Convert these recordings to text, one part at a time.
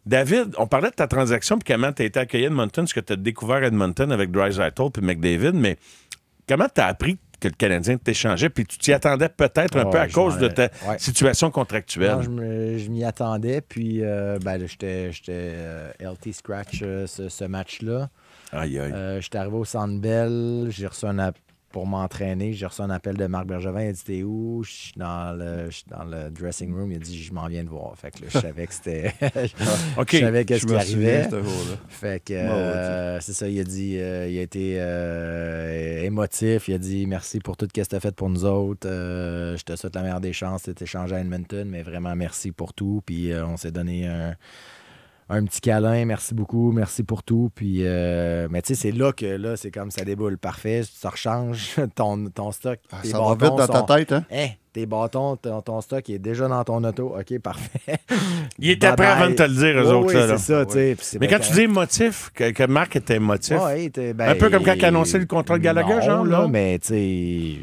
David, on parlait de ta transaction puis comment tu as été accueilli à Edmonton, ce que tu as découvert à Edmonton avec Draisaitl puis McDavid, mais comment tu as appris que le Canadien t'échangeait, puis tu t'y attendais peut-être un peu à cause de ta situation contractuelle? Non, je m'y attendais, puis j'étais LT Scratch ce match-là. Aïe, aïe. J'étais arrivé au Centre Bell, j'ai reçu un appel pour m'entraîner. J'ai reçu un appel de Marc Bergevin. Il a dit, t'es où? Je suis dans le dressing room. Il a dit, je m'en viens de voir. Fait que là, je savais que c'était... Je savais qu'est-ce qui arrivait. Fait que c'est ça, il a dit, il a été émotif. Il a dit, merci pour tout ce que tu as fait pour nous autres. Je te souhaite la meilleure des chances. Tu t'es échangé à Edmonton, mais vraiment merci pour tout. Puis on s'est donné un petit câlin, merci beaucoup, merci pour tout. Puis, mais tu sais, c'est là que là, c'est comme ça déboule. Parfait, ça rechange ton stock. Ça va vite dans ta tête, hein? Tes bâtons, ton stock est déjà dans ton auto. OK, parfait. Il était prêt avant de te le dire, eux autres. Oui, c'est ça, tu sais. Mais quand tu dis émotif, que Marc était émotif, un peu comme quand il annonçait le contrat de Gallagher, genre, là? Mais tu sais...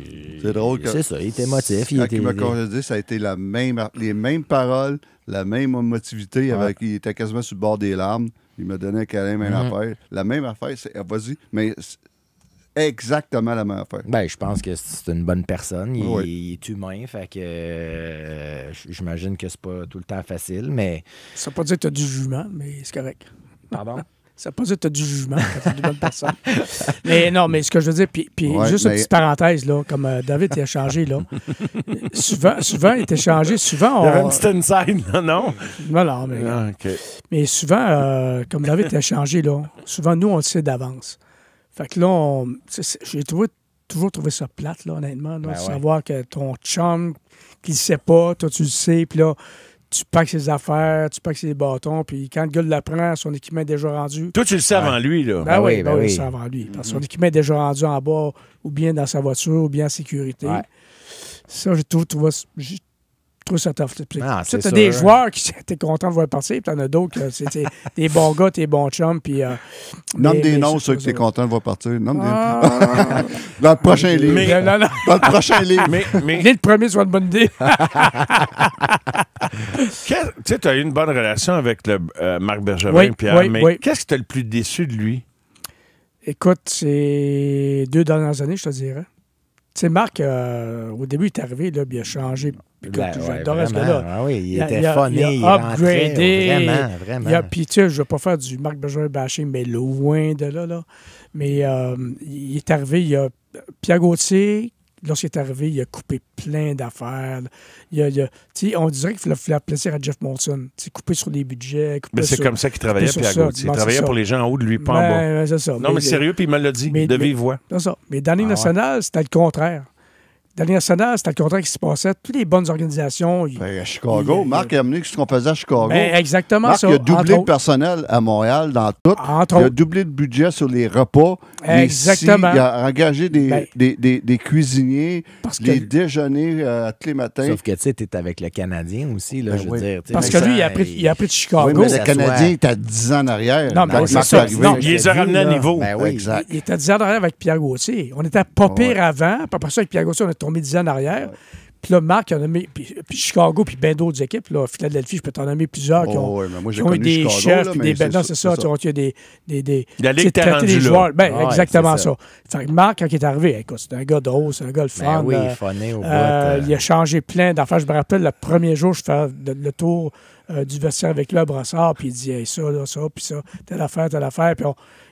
C'est drôle que... C'est ça, il était émotif. Quand il m'a congédié, ça a été les mêmes paroles, la même émotivité. Il était quasiment sur le bord des larmes. Il m'a donné un câlin, même affaire. La même affaire, c'est... Vas-y, mais... Exactement la même affaire. Ben, je pense que c'est une bonne personne. Il est humain, fait que j'imagine que c'est pas tout le temps facile, mais... Ça veut pas dire que tu as du jugement, mais c'est correct. Pardon? Ça veut pas dire que tu as du jugement quand tu es une bonne personne. Mais non, mais ce que je veux dire, puis juste une petite parenthèse, là, comme David a changé, là. souvent, il était changé. Souvent, il y avait un petit inside, là, non? Non, mais... Mais souvent, comme David a changé, là, souvent, nous, on le sait d'avance. Fait que là, j'ai toujours trouvé ça plate, là, honnêtement, là, de savoir que ton chum, qu'il ne sait pas, toi, tu le sais, puis là, tu packs ses affaires, tu packs ses bâtons, puis quand le gars l'apprend, son équipement est déjà rendu. Toi, tu le sais avant lui, là. Ben oui, je le sais avant lui. Parce que son équipement est déjà rendu en bas, ou bien dans sa voiture, ou bien en sécurité. Ouais. Ça, j'ai trouvé ça tough. Tu as des joueurs qui étaient contents de voir partir, puis t'en as d'autres, c'est des bons gars, des bons chums. Puis, nomme des noms, ceux que t'es content de voir partir. Nomme des... Dans le prochain livre. Dans le prochain livre. Mais le premier soit une bonne idée. Tu sais, tu as eu une bonne relation avec Marc Bergevin, Pierre, mais qu'est-ce qui t'a le plus déçu de lui? Écoute, c'est 2 dernières années, je te dirais. Tu sais, Marc, au début, il est arrivé, là, puis il a changé. J'adorais ce gars-là. Ah oui, il était funny, il upgradé. Vraiment. Puis, tu sais, je ne veux pas faire du Marc Bergevin bashing, mais loin de là. Mais il est arrivé, il y a Pierre Gauthier, lorsqu'il est arrivé, il a coupé plein d'affaires. On dirait qu'il voulait plaisir à Jeff Molson. Couper sur les budgets. Mais c'est comme ça qu'il travaillait, Pierre Gauthier. Il travaillait pour les gens en haut de lui, pas en bas. C'est ça. Non, mais sérieux, puis il me l'a dit, de vive voix. C'est ça. Mais dans la Ligue nationale, c'était le contraire. Dans la Ligue nationale, c'était le contraire qui se passait. Toutes les bonnes organisations... à Chicago, Marc a amené ce qu'on faisait à Chicago. Exactement Marc ça. Marc a doublé le personnel à Montréal dans tout. Il a doublé le budget sur les repas. Exactement. Il a engagé des cuisiniers, les déjeuners tous les matins. Sauf que tu sais, t'es avec le Canadien aussi, là, je veux dire. Parce que lui, il a pris de Chicago. Oui, mais le Canadien était à 10 ans en arrière. Non, mais c'est ça. Non, il les a ramenés à niveau. Exact. Il était à 10 ans en arrière avec Pierre Gauthier. On était pas pire avant. Puis après ça, avec Pierre Gauthier, on est tombé 10 ans en arrière. Puis là, Marc a nommé, puis Chicago, puis bien d'autres équipes. Là, Philadelphie, je peux t'en nommer plusieurs qui ont eu des chefs. Puis des non, c'est ça. Il y a des la Ligue t'a rendu des joueurs. là. Exactement ça. Fait que Marc, quand il est arrivé, écoute, c'est un gars drôle, c'est un gars le fun. Oui, funny au bout. Il a changé plein d'affaires. Je me rappelle, le premier jour, je fais le tour du vestiaire avec lui à Brossard, puis il dit hey, ça, puis ça, telle affaire. Puis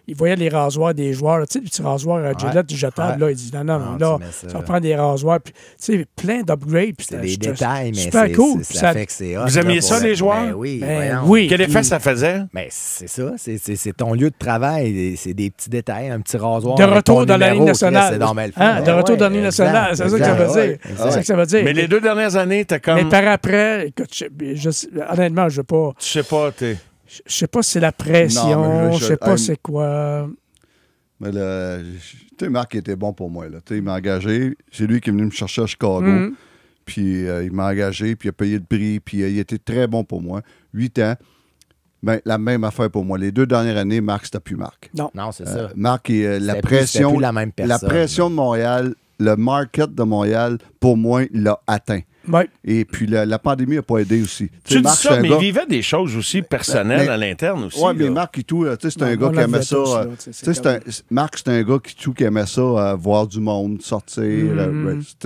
il voyait les rasoirs des joueurs, tu sais, les petits rasoirs Gillette du jetable, là, il dit non, là, ça va prendre des rasoirs, puis tu sais, plein d'upgrades. C'est des détails, mais super cool. Ça fait que c'est hot. Vous aimiez ça, les joueurs? Oui. Quel effet ça faisait? Ben, c'est ça, c'est ton lieu de travail, c'est des petits détails, un petit rasoir. De retour dans la Ligue nationale. De retour dans la Ligue nationale, c'est ça que ça veut dire. C'est ça que ça veut dire. Mais les 2 dernières années, t'as comme... Mais par après, écoute, honnêtement, je veux pas... Je sais pas, Je sais pas si c'est la pression, je sais pas c'est quoi... Mais tu sais, Marc était bon pour moi. Il m'a engagé. C'est lui qui est venu me chercher à Chicago. Puis il m'a engagé, puis il a payé le prix, puis il était très bon pour moi. 8 ans. Ben, la même affaire pour moi. Les 2 dernières années, Marc, c'était plus Marc. Non, c'est ça. Marc, la pression, plus la même personne. La pression de Montréal, le market de Montréal, pour moi, il l'a atteint. Ouais. Et puis, la pandémie n'a pas aidé aussi. Tu dis ça, mais il vivait des choses aussi personnelles à l'interne aussi. Oui, mais Marc et tout, c'est un gars qui aimait ça. Marc, c'est un gars qui aimait ça, voir du monde, sortir.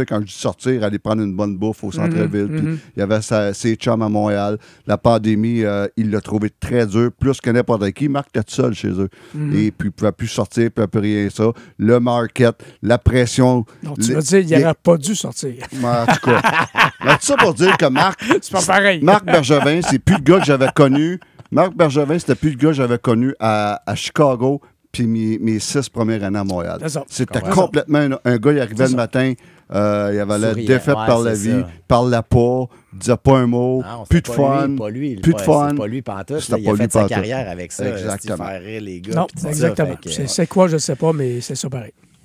Quand je dis sortir, aller prendre une bonne bouffe au centre-ville. Puis il y avait ses chums à Montréal. La pandémie, il l'a trouvé très dur, plus que n'importe qui. Marc était tout seul chez eux. Et puis, il ne pouvait plus sortir, il ne pouvait plus rien ça. Le market, la pression. Donc, tu veux dire, il n'aurait pas dû sortir. En tout cas. Tout ça pour dire que Marc. C'est pas pareil. Marc Bergevin, c'est plus le gars que j'avais connu. Marc Bergevin, c'était plus le gars que j'avais connu à Chicago, puis mes 6 premières années à Montréal. C'était complètement un gars, il arrivait le matin, il avait la défaite par la vie, parlait pas, disait pas un mot, plus de fun. Plus de fun. C'est pas lui pantoute. Il a fait sa carrière avec ça. Exactement. Faire rire les gars. Non, exactement. C'est quoi, je ne sais pas, mais c'est ça pareil.